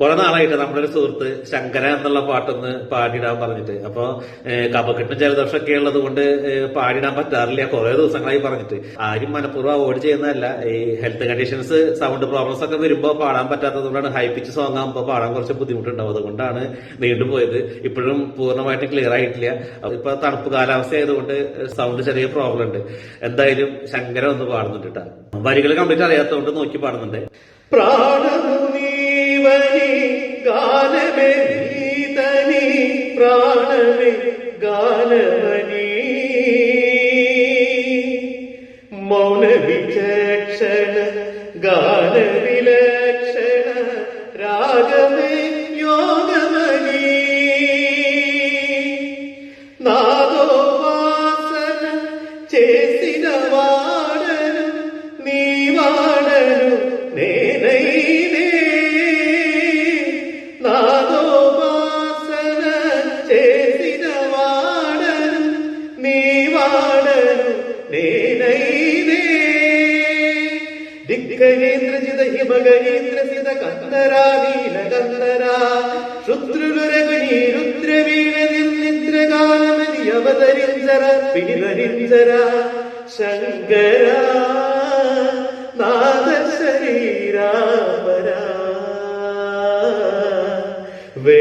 കുറെ നാളായിട്ട് നമ്മുടെ ഒരു സുഹൃത്ത് ശങ്കര എന്നുള്ള പാട്ടൊന്ന് പാടിയിടാൻ പറഞ്ഞിട്ട്. അപ്പൊ കഫക്കെട്ടും ജലദോഷമൊക്കെ ഉള്ളത് കൊണ്ട് പാടിയിടാൻ പറ്റാറില്ല കുറെ ദിവസങ്ങളായി പറഞ്ഞിട്ട്. ആരും മനഃപൂർവ്വം അവോയ്ഡ് ചെയ്യുന്നതല്ല. ഈ ഹെൽത്ത് കണ്ടീഷൻസ്, സൗണ്ട് പ്രോബ്ലംസ് ഒക്കെ വരുമ്പോൾ പാടാൻ പറ്റാത്തത് കൊണ്ടാണ്. ഹൈ പിച്ച് സോങ് ആകുമ്പോൾ പാടാൻ കുറച്ച് ബുദ്ധിമുട്ടുണ്ടാവും. അതുകൊണ്ടാണ് നീണ്ടുപോയത്. ഇപ്പോഴും പൂർണ്ണമായിട്ട് ക്ലിയർ ആയിട്ടില്ല. ഇപ്പൊ തണുപ്പ് കാലാവസ്ഥ ആയതുകൊണ്ട് സൗണ്ട് ചെറിയ പ്രോബ്ലം ഉണ്ട്. എന്തായാലും ശങ്കര ഒന്ന് പാടുന്നുണ്ട് കേട്ടോ. വരികൾ കംപ്ലീറ്റ് അറിയാത്തതുകൊണ്ട് നോക്കി പാടുന്നുണ്ട്. പ്രാണമുനീവനി ഗാനമേ നീതനി പ്രാണമേ ഗാനമണി മൗന വിചക്ഷണ ഗാനവിലക്ഷണ രാഗമേ യോഗമണി നാദോപാസന చేసిన వాడను నీ వాడను నేనైనే నాదోపాసన చేసిన వాడను నీ వాడను నేనైనే దిగ్గజేంద్రజిత హిమగజేంద్రసిత కందరా నీలకందరా శుద్రులు రఘుని రుద్రవీణ నిద్రగానమది అవతరించర పిడివరించర శంకర నాద శరీరాపరా వే